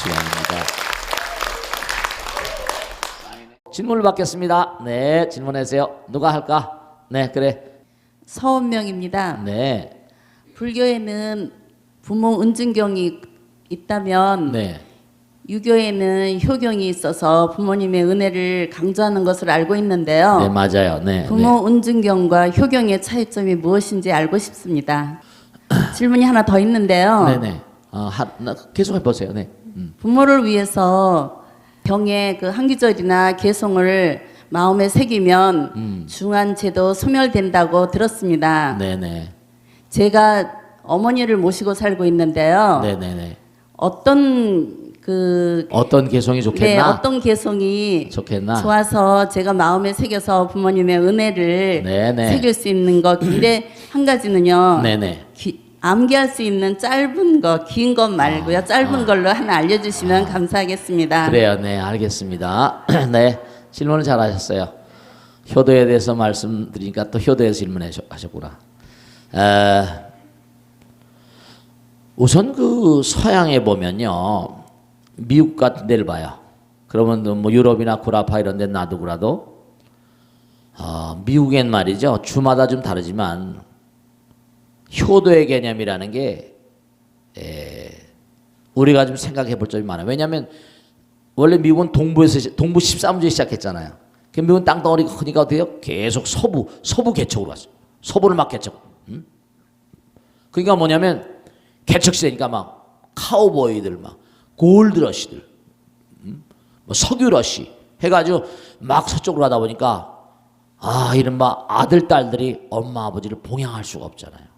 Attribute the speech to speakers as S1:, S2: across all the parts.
S1: 기원입니다. 질문을 받겠습니다. 네, 질문하세요. 누가 할까? 네, 그래.
S2: 서원명입니다.
S1: 네.
S2: 불교에는 부모 은증경이 있다면
S1: 네.
S2: 유교에는 효경이 있어서 부모님의 은혜를 강조하는 것을 알고 있는데요.
S1: 네, 맞아요. 네.
S2: 부모 은증경과 효경의 차이점이 무엇인지 알고 싶습니다. 질문이 하나 더 있는데요.
S1: 네, 네. 계속 해보세요. 네.
S2: 부모를 위해서 병의 그 한기절이나 개송을 마음에 새기면 중한제도 소멸된다고 들었습니다.
S1: 네, 네.
S2: 제가 어머니를 모시고 살고 있는데요.
S1: 네, 네, 네.
S2: 어떤
S1: 개성이 좋겠나?
S2: 네, 어떤 개성이
S1: 좋겠나?
S2: 좋아서 제가 마음에 새겨서 부모님의 은혜를
S1: 네네.
S2: 새길 수 있는 것. 근데 한 가지는요.
S1: 네네.
S2: 암기할 수 있는 짧은 거, 긴 것 말고요. 짧은 걸로 하나 알려주시면 감사하겠습니다.
S1: 그래요. 네, 알겠습니다. 네, 질문을 잘하셨어요. 효도에 대해서 말씀드리니까 또 효도에서 질문하셨구나. 우선 그 서양에 보면요, 미국 같은 데를 봐요. 그러면 뭐 유럽이나 구라파 이런 데 놔두고라도 미국엔 말이죠, 주마다 좀 다르지만 효도의 개념이라는 게 우리가 좀 생각해 볼 점이 많아요. 왜냐하면 원래 미국은 동부 13주에 시작했잖아요. 그 미국은 땅덩어리가 크니까 어떻게 해요? 계속 서부 개척으로 왔어요. 서부를 막 개척. 그러니까 뭐냐면 개척 시대니까 막 카우보이들 막 골드러시들, 뭐 석유러시 해가지고 막 서쪽으로 가다 보니까 이른바 아들 딸들이 엄마 아버지를 봉양할 수가 없잖아요.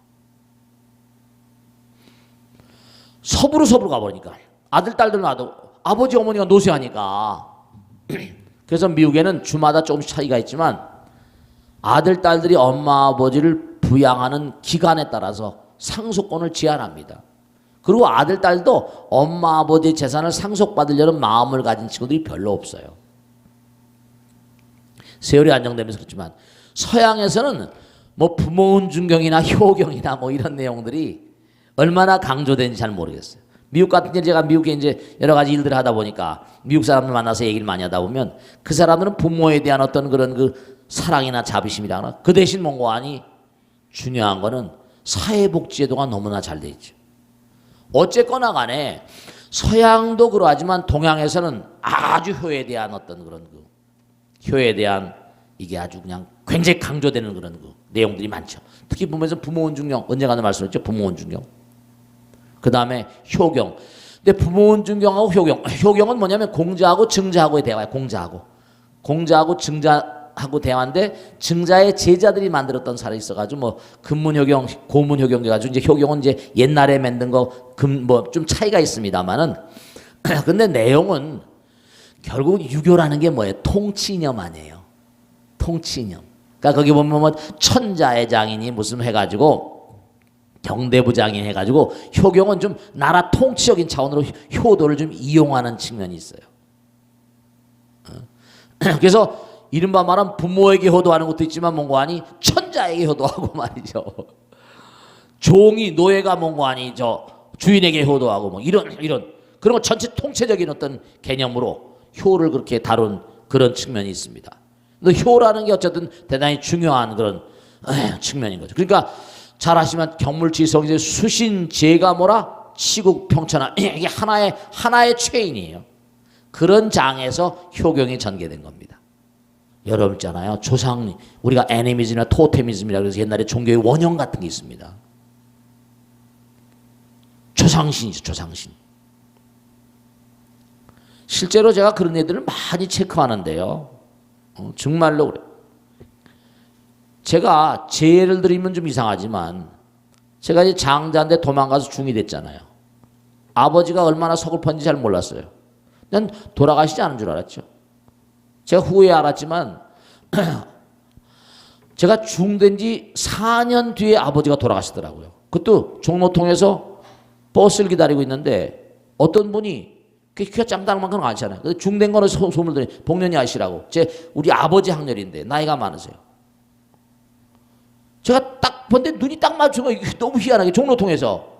S1: 서부로 가버리니까 아들 딸들 놔도 아버지 어머니가 노쇠하니까 그래서 미국에는 주마다 조금씩 차이가 있지만 아들 딸들이 엄마 아버지를 부양하는 기간에 따라서 상속권을 제한합니다. 그리고 아들 딸도 엄마 아버지의 재산을 상속받으려는 마음을 가진 친구들이 별로 없어요. 세월이 안정되면서 그렇지만 서양에서는 뭐 부모 은중경이나 효경이나 뭐 이런 내용들이 얼마나 강조되는지 잘 모르겠어요. 미국 같은 데 제가 미국에 이제 여러 가지 일들을 하다 보니까 미국 사람들 만나서 얘기를 많이 하다 보면 그 사람들은 부모에 대한 어떤 그런 그 사랑이나 자비심이라거나 그 대신 뭔가 아니 중요한 거는 사회복지제도가 너무나 잘 돼 있죠. 어쨌거나 간에 서양도 그러하지만 동양에서는 아주 효에 대한 어떤 그런 그 효에 대한 이게 아주 그냥 굉장히 강조되는 그런 그 내용들이 많죠. 특히 보면서 부모 은중경 언젠가도 말씀했죠. 부모 은중경. 그 다음에 효경. 근데 부모 은중경하고 효경은 뭐냐면 공자하고 증자하고의 대화예요. 공자하고 증자하고 대화인데 증자의 제자들이 만들었던 사례 있어가지고 뭐 금문효경, 고문효경 해가지고 이제 효경은 이제 옛날에 만든 거 뭐 좀 차이가 있습니다만은 근데 내용은 결국 유교라는 게 뭐예요? 통치이념 아니에요. 통치이념. 그러니까 거기 보면 뭐 천자의 장인이 무슨 해가지고 경대부 장인 해가지고 효경은 좀 나라 통치적인 차원으로 효도를 좀 이용하는 측면이 있어요. 그래서 이른바 말하면 부모에게 효도하는 것도 있지만 뭔고 하니 천자에게 효도하고 말이죠. 종이 노예가 뭔고 하니 저 주인에게 효도하고 뭐 이런 그런 거 전체 통체적인 어떤 개념으로 효를 그렇게 다룬 그런 측면이 있습니다. 근데 효라는 게 어쨌든 대단히 중요한 그런 측면인 거죠. 그러니까 잘 아시면 경물지성 이제 수신제가 뭐라 치국평천하 이게 하나의 체인이에요. 그런 장에서 효경이 전개된 겁니다. 여러분 있잖아요. 조상 우리가 애니미즘이나 토테미즘이라고 해서 옛날에 종교의 원형 같은 게 있습니다. 조상신이죠. 조상신. 실제로 제가 그런 애들을 많이 체크하는데요. 정말로 그래요. 제가 제 예를 들면 좀 이상하지만 제가 이제 장자인데 도망가서 중이 됐잖아요. 아버지가 얼마나 서글펐는지 잘 몰랐어요. 난 돌아가시지 않은 줄 알았죠. 제가 후에 알았지만 제가 중된 지 4년 뒤에 아버지가 돌아가시더라고요. 그것도 종로통에서 버스를 기다리고 있는데 어떤 분이 키가 짱당만큼 않잖아요. 근데 중된 거는 소문을 들으니 복년이 아시라고. 우리 아버지 학렬인데 나이가 많으세요. 제가 딱 본데 눈이 딱 맞춘 거 너무 희한하게 종로통에서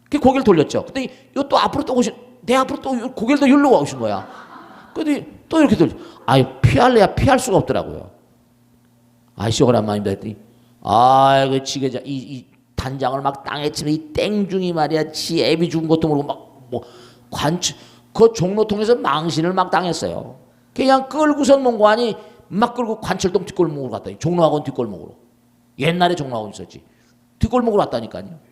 S1: 그 고개를 돌렸죠. 근데 이것도 앞으로 또 내 앞으로 또 고개를 더 열러 오신 거야. 그랬더니 또 이렇게 들죠. 아이, 피할래야 피할 수가 없더라고요. 아이씨, 오랜만입니다. 했더니, 아이고, 지게자, 이 단장을 막 땅에 치는 이 땡중이 말이야. 지 애비 죽은 것도 모르고 막, 그 종로통에서 망신을 막 당했어요. 그냥 끌고선 몽고하니 막 끌고 관철동 뒷골목으로 갔다니. 종로학원 뒷골목으로. 옛날에 종로학원 있었지. 뒷골목으로 왔다니까요.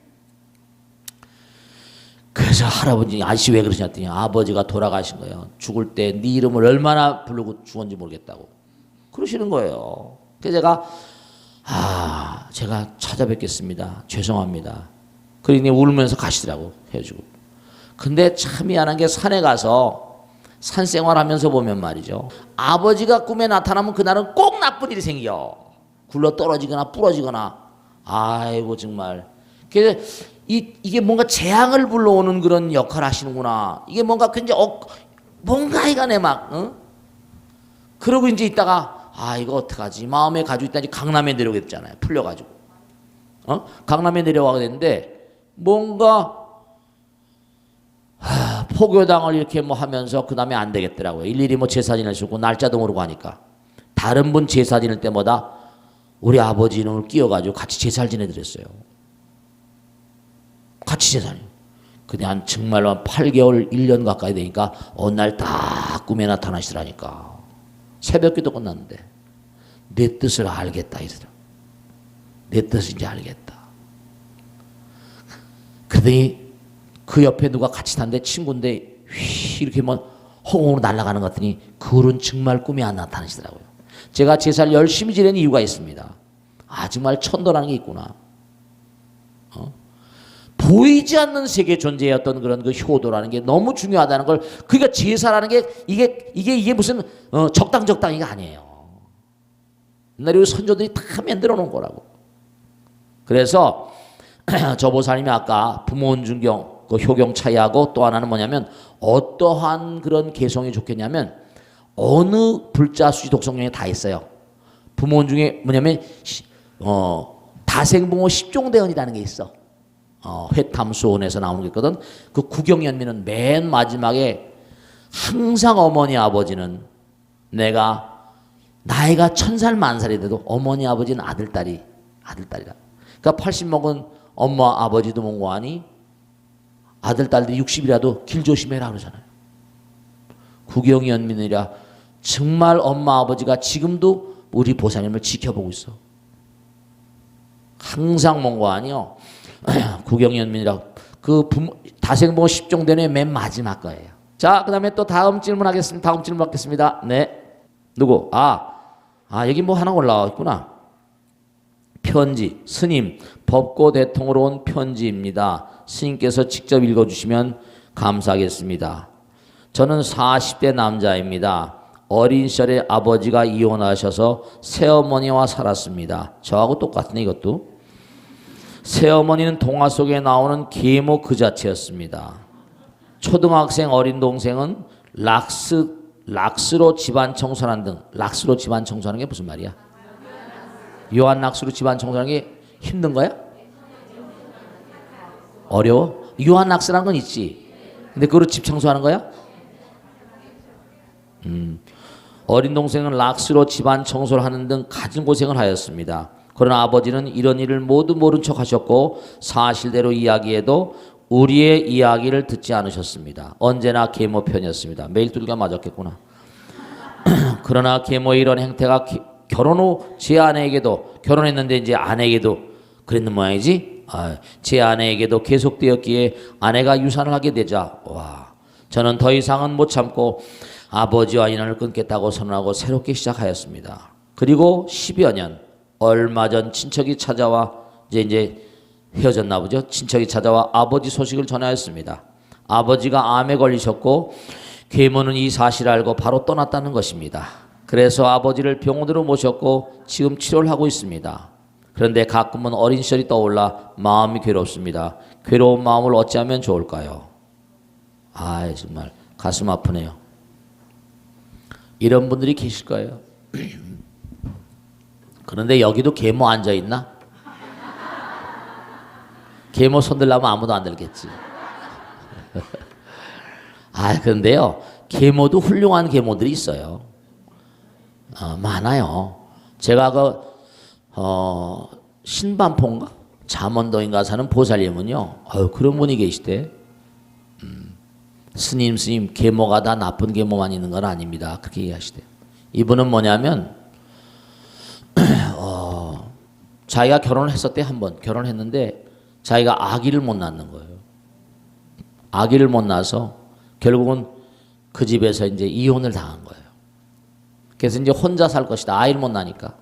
S1: 그래서 할아버지, 아저씨 왜 그러시냐 했더니 아버지가 돌아가신 거예요. 죽을 때 네 이름을 얼마나 부르고 죽었는지 모르겠다고. 그러시는 거예요. 그래서 제가 찾아뵙겠습니다. 죄송합니다. 그러니 울면서 가시더라고, 해주고. 근데 참 미안한 게 산에 가서 산 생활하면서 보면 말이죠. 아버지가 꿈에 나타나면 그날은 꼭 나쁜 일이 생겨. 굴러 떨어지거나 부러지거나. 아이고 정말. 그래서 이게 뭔가 재앙을 불러오는 그런 역할을 하시는구나. 이게 뭔가 굉장히 뭔가 이간에 막 그러고 이제 있다가 이거 어떡하지 마음에 가지고 있다니 강남에 내려오게 됐잖아요. 풀려가지고 강남에 내려가게 됐는데 뭔가 포교당을 이렇게 뭐 하면서 그 다음에 안 되겠더라고요. 일일이 뭐 제사 지낼 수 없고 날짜도 모르고 하니까 다른 분 제사 지낼 때마다 우리 아버지 이름을 끼워가지고 같이 제사를 지내드렸어요. 같이 제사를. 근데 정말로 한 8개월, 1년 가까이 되니까 어느 날 딱 꿈에 나타나시더라니까. 새벽기도 끝났는데 내 뜻을 알겠다 이러더라. 내 뜻을 이제 알겠다. 그러더니 그 옆에 누가 같이 탔는데 친구인데 휘 이렇게 뭐 허공으로 날아가는 것 같더니 그분은 정말 꿈에 안 나타나시더라고요. 제가 제사를 열심히 지내는 이유가 있습니다. 정말 천도라는 게 있구나. 보이지 않는 세계 존재의 어떤 그런 그 효도라는 게 너무 중요하다는 걸, 그러니까 제사라는 게 이게 무슨 적당이가 아니에요. 옛날에 우리 선조들이 다 만들어 놓은 거라고. 그래서 저 보살님이 아까 부모운중경 그 효경 차이하고 또 하나는 뭐냐면 어떠한 그런 개성이 좋겠냐면 어느 불자수지 독성령에 다 있어요. 부모운 중에 뭐냐면 다생부모 십종대언이라는 게 있어. 회탐수원에서 나오는 게 있거든. 그 구경연민은 맨 마지막에 항상 어머니 아버지는 내가 나이가 1000살 만살이 돼도 어머니 아버지는 아들딸이라. 그러니까 80 먹은 엄마 아버지도 몽고하니 아들딸들이 60이라도 길 조심해라 그러잖아요. 구경연민이라 정말 엄마 아버지가 지금도 우리 보살님을 지켜보고 있어. 항상 몽고하니요. 구경연민이라 그 다생부모 10종대는 맨 마지막 거예요. 자, 그 다음에 또 다음 질문 하겠습니다. 다음 질문 받겠습니다. 네. 누구? 여기 뭐 하나 올라와 있구나. 편지. 스님, 법고 대통으로 온 편지입니다. 스님께서 직접 읽어주시면 감사하겠습니다. 저는 40대 남자입니다. 어린 시절에 아버지가 이혼하셔서 새어머니와 살았습니다. 저하고 똑같네 이것도. 새어머니는 동화 속에 나오는 계모 그 자체였습니다. 초등학생 어린 동생은 락스로 집안 청소하는 등. 락스로 집안 청소하는 게 무슨 말이야? 요한 락스로 집안 청소하는 게 힘든 거야? 어려워? 요한 락스라는 건 있지. 근데 그거로 집 청소하는 거야? 어린 동생은 락스로 집안 청소를 하는 등 갖은 고생을 하였습니다. 그러나 아버지는 이런 일을 모두 모른 척 하셨고 사실대로 이야기해도 우리의 이야기를 듣지 않으셨습니다. 언제나 계모 편이었습니다. 매일 두들겨 맞았겠구나. 그러나 계모의 이런 행태가 결혼 후 제 아내에게도, 결혼했는데 이제 아내에게도 그랬는 모양이지. 제 아내에게도 계속되었기에 아내가 유산을 하게 되자 저는 더 이상은 못 참고 아버지와 인연을 끊겠다고 선언하고 새롭게 시작하였습니다. 그리고 10여 년 얼마 전 친척이 찾아와 이제 헤어졌나 보죠. 친척이 찾아와 아버지 소식을 전하였습니다. 아버지가 암에 걸리셨고 계모는 이 사실을 알고 바로 떠났다는 것입니다. 그래서 아버지를 병원으로 모셨고 지금 치료를 하고 있습니다. 그런데 가끔은 어린 시절이 떠올라 마음이 괴롭습니다. 괴로운 마음을 어찌하면 좋을까요? 정말 가슴 아프네요. 이런 분들이 계실 거예요. 그런데 여기도 계모 앉아있나? 계모 손들라면 아무도 안 들겠지. 그런데요. 계모도 훌륭한 계모들이 있어요. 많아요. 제가 신반포인가? 잠원동인가 사는 보살님은요. 그런 분이 계시대. 스님 계모가 다 나쁜 계모만 있는 건 아닙니다. 그렇게 얘기하시대. 이분은 뭐냐면 자기가 결혼을 했었대. 한번 결혼했는데 자기가 아기를 못 낳는 거예요. 아기를 못 낳아서 결국은 그 집에서 이제 이혼을 당한 거예요. 그래서 이제 혼자 살 것이다. 아이를 못 낳으니까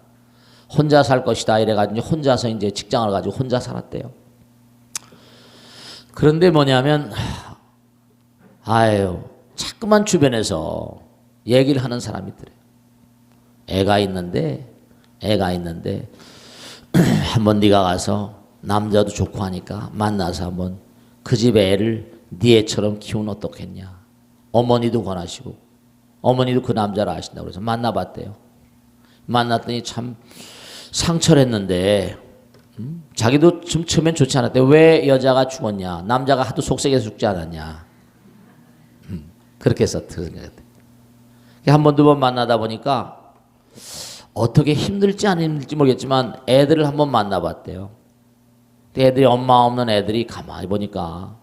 S1: 혼자 살 것이다. 이래가지고 혼자서 이제 직장을 가지고 혼자 살았대요. 그런데 뭐냐면 자꾸만 주변에서 얘기를 하는 사람이 있더래요. 애가 있는데 한번 네가 가서 남자도 좋고 하니까 만나서 한번 그 집에 애를 네 애처럼 키우면 어떻겠냐. 어머니도 권하시고 어머니도 그 남자를 아신다고 그래서 만나봤대요. 만났더니 참 상처를 했는데 자기도 좀 처음엔 좋지 않았대. 왜 여자가 죽었냐. 남자가 하도 속색에서 죽지 않았냐. 그렇게 해서 생각했대. 한 번 두 번 만나다 보니까 어떻게 힘들지 안 힘들지 모르겠지만 애들을 한번 만나봤대요. 애들이 엄마 없는 애들이 가만히 보니까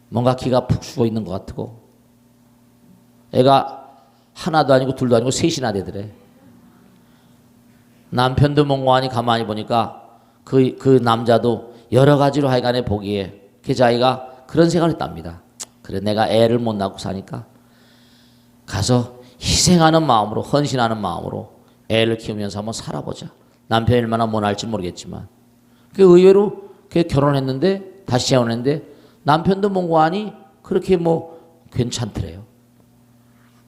S1: 뭔가 기가 푹 죽어 있는 것 같고 애가 하나도 아니고 둘도 아니고 셋이나 되더래. 남편도 멍하니 가만히 보니까 그 남자도 여러 가지로 하여간에 보기에 그 자기가 그런 생각을 했답니다. 그래 내가 애를 못 낳고 사니까 가서 희생하는 마음으로 헌신하는 마음으로 애를 키우면서 한번 살아보자. 남편이 얼마나 못할지 모르겠지만 그 의외로 그 결혼했는데 다시 재혼했는데 남편도 멍하니 그렇게 뭐 괜찮더래요.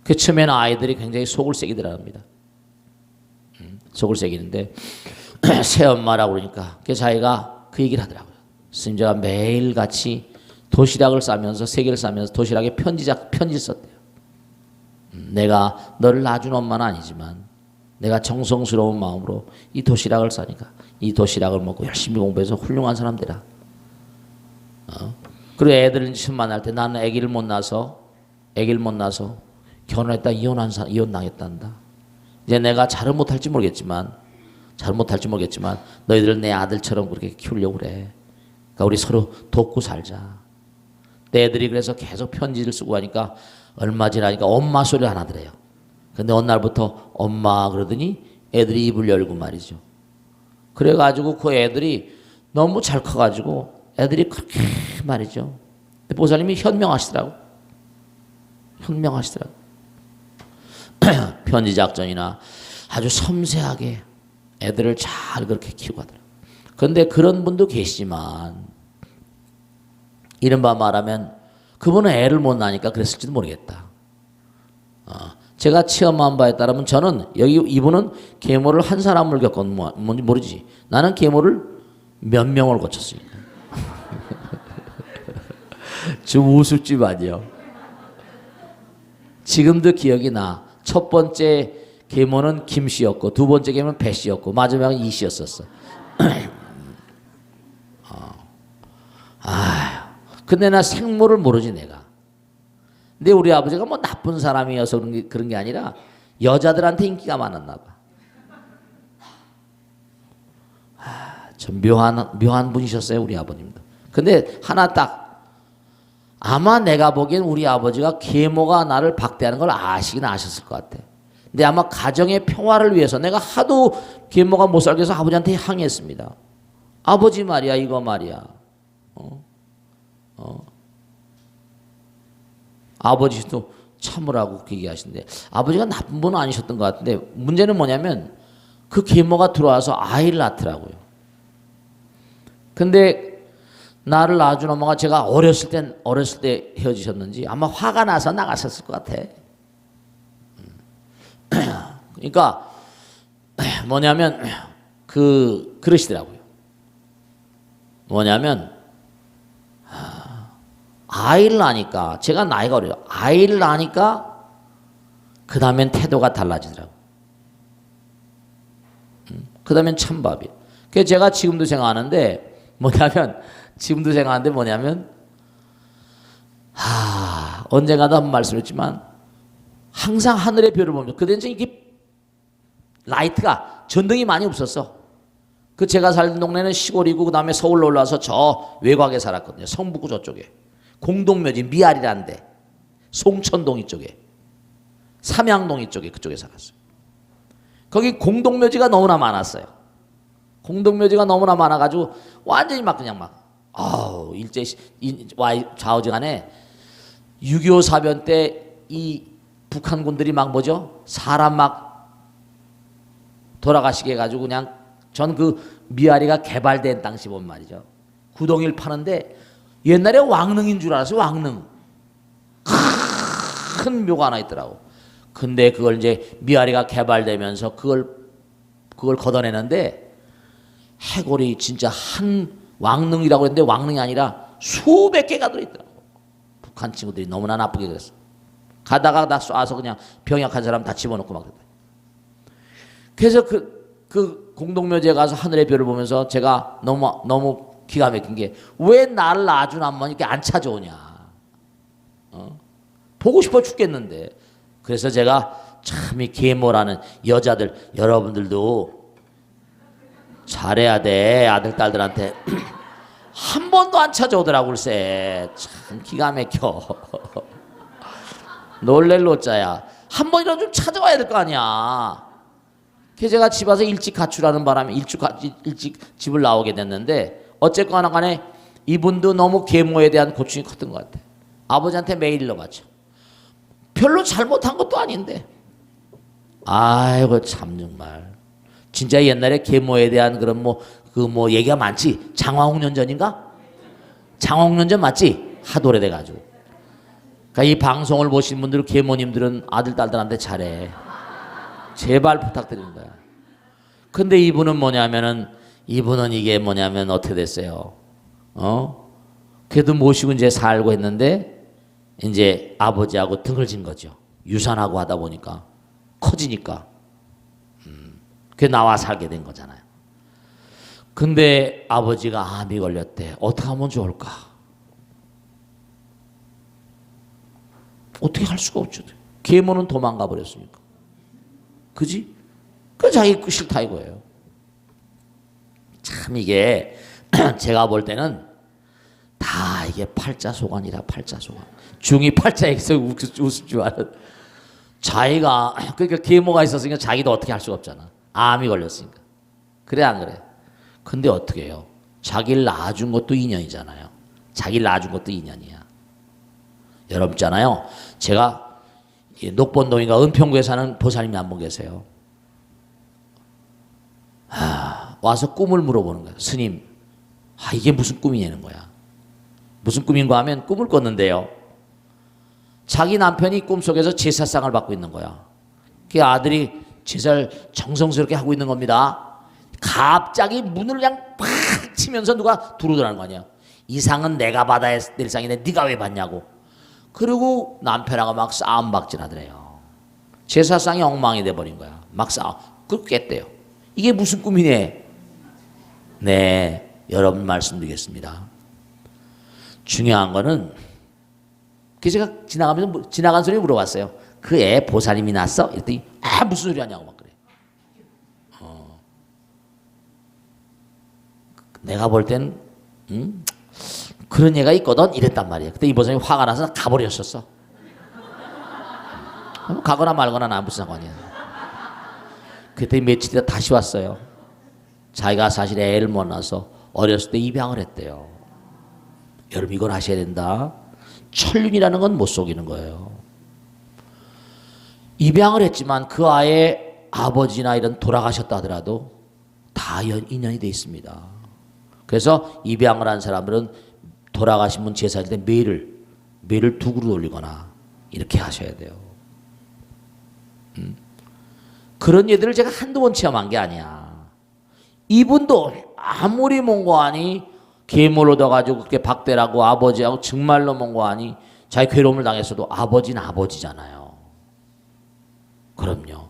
S1: 그 처음에는 아이들이 굉장히 속을 새기더랍니다. 속을 새기는데 새엄마라고 그러니까 그 자기가 그 얘기를 하더라고요. 스님 제가 매일같이 도시락을 싸면서 3개를 싸면서 도시락에 편지 썼대요. 내가 너를 낳아준 엄마는 아니지만 내가 정성스러운 마음으로 이 도시락을 싸니까 이 도시락을 먹고 열심히 공부해서 훌륭한 사람 되라. 그리고 애들을 처음 만날 때 나는 아기를 못 낳아서 결혼했다 이혼 당했단다. 이제 내가 잘은 못할지 모르겠지만 너희들은 내 아들처럼 그렇게 키우려고 그래. 그러니까 우리 서로 돕고 살자. 내 애들이 그래서 계속 편지를 쓰고 하니까 얼마 지나니까 엄마 소리를 안 하더래요. 근데 어느 날부터 엄마 그러더니 애들이 입을 열고 말이죠. 그래가지고 그 애들이 너무 잘 커가지고 애들이 그렇게 말이죠. 근데 보살님이 현명하시더라고. 편지 작전이나 아주 섬세하게 애들을 잘 그렇게 키우고 하더라고요. 그런데 그런 분도 계시지만 이른바 말하면 그분은 애를 못 낳으니까 그랬을지도 모르겠다. 제가 체험한 바에 따르면 저는 이분은 계모를 한 사람을 겪은 뭔지 모르지. 나는 계모를 몇 명을 거쳤으니까. 좀 우습지 마죠. 지금도 기억이 나. 첫 번째 계모는 김 씨였고 두 번째 계모는 배 씨였고 마지막은 이 씨였었어. 근데 나 생모를 모르지 내가. 근데 우리 아버지가 뭐 나쁜 사람이어서 그런 게 아니라 여자들한테 인기가 많았나 봐. 좀 묘한 분이셨어요 우리 아버님도. 근데 하나 딱 아마 내가 보기엔 우리 아버지가 계모가 나를 박대하는 걸 아시긴 아셨을 것 같아. 근데 아마 가정의 평화를 위해서 내가 하도 계모가 못 살게 해서 아버지한테 항의했습니다. 아버지 말이야 이거 말이야. 아버지도 참으라고 그렇게 얘기하시는데 아버지가 나쁜 분은 아니셨던 것 같은데 문제는 뭐냐면 그 계모가 들어와서 아이를 낳더라고요. 근데 나를 낳아준 엄마가 제가 어렸을 때 헤어지셨는지 아마 화가 나서 나가셨을 것 같아. 그러니까 뭐냐면 그러시더라고요. 뭐냐면 아이를 낳으니까 제가 나이가 어려요. 아이를 낳으니까 그 다음엔 태도가 달라지더라고. 그 다음엔 찬밥이에요. 그래서 제가 지금도 생각하는데 뭐냐면 언젠가도 한번 말씀했지만 항상 하늘의 별을 보면서 그때는 이게 라이트가 전등이 많이 없었어. 그 제가 살던 동네는 시골이고 그 다음에 서울로 올라와서 저 외곽에 살았거든요. 성북구 저쪽에 공동묘지 미아리라는데 송천동 이쪽에 삼양동 이쪽에 그쪽에 살았어요. 거기 공동묘지가 너무나 많았어요. 공동묘지가 너무나 많아가지고 완전히 막 그냥 막 일제 좌우지간에 6.25 사변 때 이 북한군들이 막 뭐죠? 사람 막 돌아가시게 해가지고 그냥 전 그 미아리가 개발된 당시 본 말이죠. 구덩이를 파는데 옛날에 왕릉인 줄 알았어요. 왕릉. 큰 묘가 하나 있더라고. 근데 그걸 이제 미아리가 개발되면서 그걸 걷어내는데 해골이 진짜 한 왕릉이라고 했는데 왕릉이 아니라 수백 개가 들어있더라고. 북한 친구들이 너무나 나쁘게 그랬어. 가다가 다 쏴서 그냥 병약한 사람 다 집어넣고 막 그랬다. 그래서 그 공동묘지에 가서 하늘의 별을 보면서 제가 너무 기가 막힌 게 왜 나를 낳아준 엄마 이렇게 안 찾아오냐. 보고 싶어 죽겠는데. 그래서 제가 참 이 계모라는 여자들 여러분들도 잘해야 돼. 아들 딸들한테 한 번도 안 찾아오더라고 글쎄. 참 기가 막혀. 놀랄 노자야. 한 번이라도 좀 찾아와야 될 거 아니야. 그래서 제가 집 와서 일찍 가출하는 바람에 일찍 집을 나오게 됐는데 어쨌거나 간에 이분도 너무 계모에 대한 고충이 컸던 것 같아. 아버지한테 매일 일러봤죠. 별로 잘못한 것도 아닌데. 아이고 참 정말. 진짜 옛날에 계모에 대한 그런 얘기가 많지. 장화홍련전인가? 장화홍련전 맞지? 하도 오래돼가지고. 그러니까 이 방송을 보신 분들 계모님들은 아들 딸들한테 잘해. 제발 부탁드리는 거야. 근데 이분은 이게 뭐냐면 어떻게 됐어요? 그래도 모시고 이제 살고 했는데 이제 아버지하고 등을 진 거죠. 유산하고 하다 보니까 커지니까. 그게 나와 살게 된 거잖아요. 근데 아버지가 암이 걸렸대. 어떻게 하면 좋을까? 어떻게 할 수가 없죠. 계모는 도망가 버렸으니까. 그지? 그 자기 싫다 이거예요. 참 이게 제가 볼 때는 다 이게 팔자소관이라 팔자소관. 중이 팔자에서 웃을 줄 아는. 자기가 그러니까 계모가 있었으니까 자기도 어떻게 할 수가 없잖아. 암이 걸렸으니까. 그래 안 그래? 근데 어떻게 해요? 자기를 낳아준 것도 인연이잖아요. 자기를 낳아준 것도 인연이야. 여러분 있잖아요. 제가 녹본동인가 은평구에 사는 보살님이 한 분 계세요. 와서 꿈을 물어보는 거예요. 스님, 이게 무슨 꿈이냐는 거야. 무슨 꿈인가 하면 꿈을 꿨는데요. 자기 남편이 꿈속에서 제사상을 받고 있는 거야. 그 아들이 제사를 정성스럽게 하고 있는 겁니다. 갑자기 문을 그냥 팍 치면서 누가 들어오더라는 거 아니야. 이 상은 내가 받아야 될 상인데 네가 왜 받냐고. 그리고 남편하고 막 싸움박질 하더래요. 제사상이 엉망이 돼버린 거야. 막 싸움. 그걸 깼대요. 이게 무슨 꿈이네. 네, 여러분 말씀드리겠습니다. 중요한 거는 제가 지나간 소리 물어봤어요. 그 애 보살님이 낳았어? 이랬더니 무슨 소리 하냐고 막 그래. 내가 볼 땐 그런 애가 있거든 이랬단 말이야. 그때 이 보살님이 화가 나서 가버렸었어. 가거나 말거나 나 무슨 상관이야. 그때 며칠 있다 다시 왔어요. 자기가 사실 애를 못 낳아서 어렸을 때 입양을 했대요. 여러분 이걸 아셔야 된다. 천륜이라는 건 못 속이는 거예요. 입양을 했지만 그 아이의 아버지나 이런 돌아가셨다 하더라도 다 인연이 돼 있습니다. 그래서 입양을 한 사람들은 돌아가신 분 제사할 때 매를 두 그릇 올리거나 이렇게 하셔야 돼요. 그런 예들을 제가 한두 번 체험한 게 아니야. 이분도 아무리 몽고하니 계모를 얻어가지고 그렇게 박대라고 아버지하고 정말로 몽고하니 자기 괴로움을 당했어도 아버지는 아버지잖아요. 그럼요.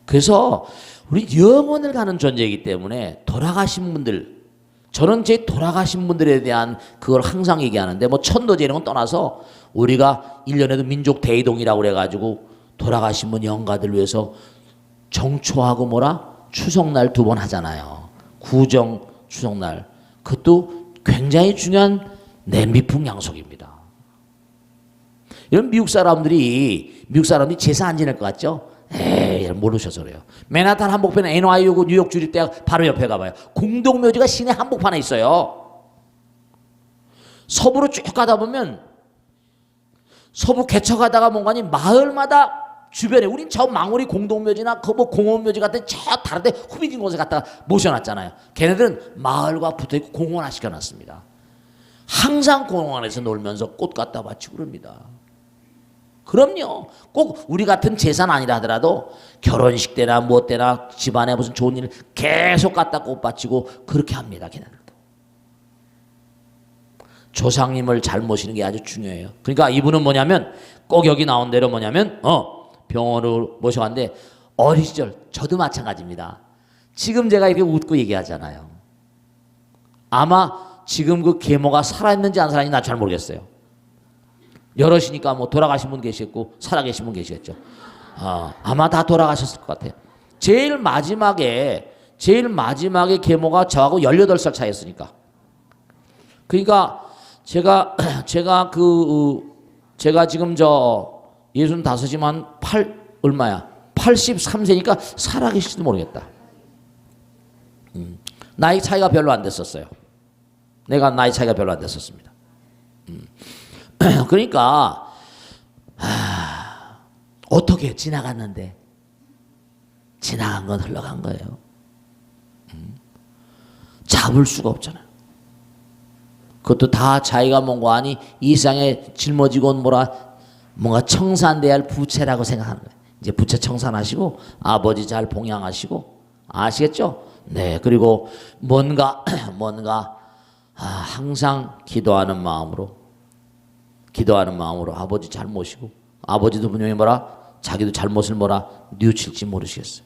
S1: 그래서 우리 영원을 가는 존재이기 때문에 돌아가신 분들, 저는 제 돌아가신 분들에 대한 그걸 항상 얘기하는데 천도제 이런 건 떠나서 우리가 1년에도 민족 대이동이라고 그래가지고 돌아가신 분 영가들 위해서 정초하고 뭐라 추석날 2번 하잖아요. 구정 추석날. 그것도 굉장히 중요한 냄비품 양속입니다. 이런 미국 사람들이 제사 안 지낼 것 같죠? 에이, 모르셔서 그래요. 맨하탄 한복판에 NYU 뉴욕 주립대학 바로 옆에 가봐요. 공동묘지가 시내 한복판에 있어요. 서부로 쭉 가다 보면 서부 개척하다가 뭔가니 마을마다 주변에 우린 저 망우리 공동묘지나 그 뭐 공원묘지 같은 저 다른데 후미진 곳에 갖다가 모셔놨잖아요. 걔네들은 마을과 붙어있고 공원화 시켜놨습니다. 항상 공원에서 놀면서 꽃 갖다 바치고 그럽니다. 그럼요. 꼭 우리 같은 제사는 아니라 하더라도 결혼식 때나 무엇 때나 집안에 무슨 좋은 일 계속 갖다 꽃 바치고 그렇게 합니다. 걔네들도. 조상님을 잘 모시는 게 아주 중요해요. 그러니까 이분은 뭐냐면 꼭 여기 나온 대로 뭐냐면 병원으로 모셔갔는데 어린 시절 저도 마찬가지입니다. 지금 제가 이렇게 웃고 얘기하잖아요. 아마 지금 그 계모가 살아있는지 안 살아있는지 나 잘 모르겠어요. 여럿이니까 뭐 돌아가신 분 계시겠고 살아계신 분 계시겠죠. 아마 다 돌아가셨을 것 같아요. 제일 마지막에 계모가 저하고 18살 차이였으니까. 그러니까 제가 지금 저 65이면 얼마야? 83세니까 살아계실지도 모르겠다. 나이 차이가 별로 안 됐었어요. 내가 나이 차이가 별로 안 됐었습니다. 그러니까 어떻게 지나갔는데 지나간 건 흘러간 거예요. 잡을 수가 없잖아요. 그것도 다 자기가 뭔가 아니 이 세상에 짊어지고 온 뭔가 청산돼야 할 부채라고 생각하는 거예요. 이제 부채 청산하시고 아버지 잘 봉양하시고 아시겠죠? 네. 그리고 뭔가 항상 기도하는 마음으로 아버지 잘 모시고 아버지도 분명히 자기도 잘못을 뉘우칠지 모르시겠어요.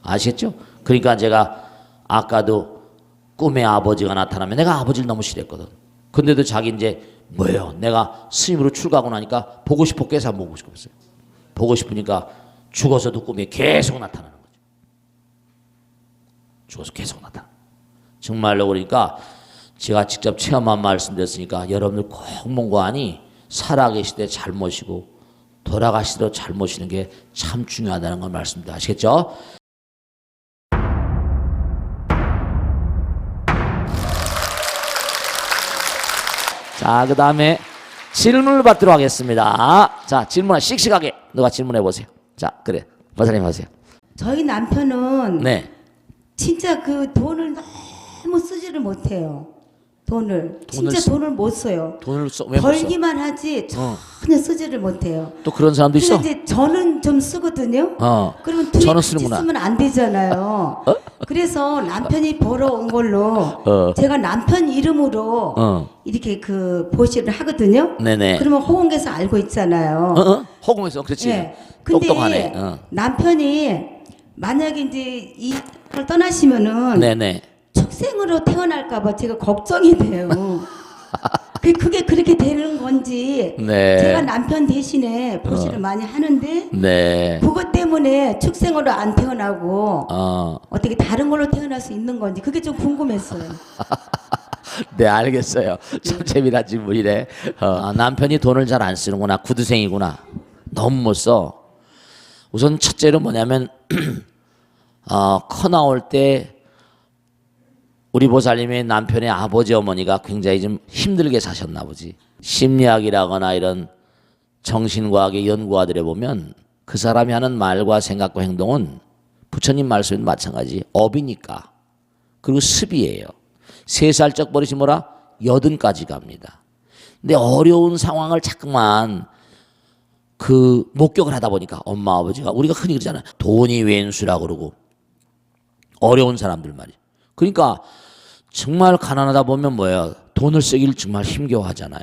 S1: 아시겠죠? 그러니까 제가 아까도 꿈에 아버지가 나타나면 내가 아버지를 너무 싫어했거든. 근데도 자기 이제 뭐예요? 내가 스님으로 출가하고 나니까 보고 싶어 깨서 안 보고 싶었어요. 보고 싶으니까 죽어서도 꿈에 계속 나타나는 거죠. 죽어서 계속 나타나. 정말로 그러니까 제가 직접 체험한 말씀드렸으니까 여러분들 꼭 뭔가 아니 살아계실 때 잘 모시고 돌아가시도록 잘 모시는 게 참 중요하다는 걸 말씀드립니다. 아시겠죠? 자, 그 다음에 질문을 받도록 하겠습니다. 자, 질문 씩씩하게 누가 질문해 보세요. 자, 그래. 박사님 하세요.
S3: 저희 남편은
S1: 네.
S3: 진짜 그 돈을 너무 쓰지를 못해요. 진짜 돈을 못 써요.
S1: 왜 못 써?
S3: 벌기만 하지 전혀 쓰지를 못해요.
S1: 또 그런 사람도 있어?
S3: 근데 이제 저는 좀 쓰거든요. 그러면 둘이
S1: 저는
S3: 같이
S1: 쓰는구나.
S3: 쓰면 안 되잖아요. 그래서 남편이 벌어온 걸로 제가 남편 이름으로 이렇게 그 보시를 하거든요.
S1: 네네.
S3: 그러면 호공에서 알고 있잖아요.
S1: 허공에서 그렇지.
S3: 네. 근데
S1: 똑똑하네.
S3: 남편이 만약에 이제 이를 떠나시면은
S1: 네네.
S3: 축생으로 태어날까봐 제가 걱정이 돼요. 그게 그렇게 되는 건지
S1: 네.
S3: 제가 남편 대신에 보시를 많이 하는데
S1: 네.
S3: 그것 때문에 축생으로 안 태어나고
S1: 어떻게
S3: 다른 걸로 태어날 수 있는 건지 그게 좀 궁금했어요.
S1: 네, 알겠어요. 참 재미난 질문이네. 남편이 돈을 잘 안 쓰는구나. 구두생이구나. 너무 못 써. 우선 첫째로 뭐냐면 커 나올 때 우리 보살님의 남편의 아버지 어머니가 굉장히 좀 힘들게 사셨나 보지. 심리학이라거나 이런 정신과학의 연구가들에 보면 그 사람이 하는 말과 생각과 행동은 부처님 말씀에도 마찬가지 업이니까. 그리고 습이에요. 3살적 버릇이 80까지 갑니다. 근데 어려운 상황을 자꾸만 목격을 하다 보니까 엄마 아버지가 우리가 흔히 그러잖아요. 돈이 왼수라고 그러고 어려운 사람들 말이에요. 그러니까 정말 가난하다 보면 돈을 쓰기를 정말 힘겨워하잖아요.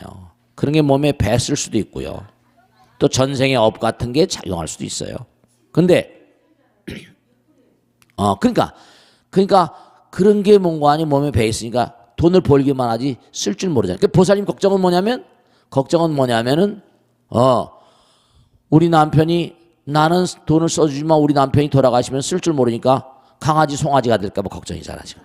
S1: 그런 게 몸에 뱄을 수도 있고요. 또 전생의 업 같은 게 작용할 수도 있어요. 근데 그러니까 그런 게 뭔가 아니 몸에 배 있으니까 돈을 벌기만 하지 쓸 줄 모르잖아요. 그 보살님 걱정은 뭐냐면은 우리 남편이 나는 돈을 써주지만 우리 남편이 돌아가시면 쓸 줄 모르니까 강아지 송아지가 될까 봐 걱정이잖아 지금.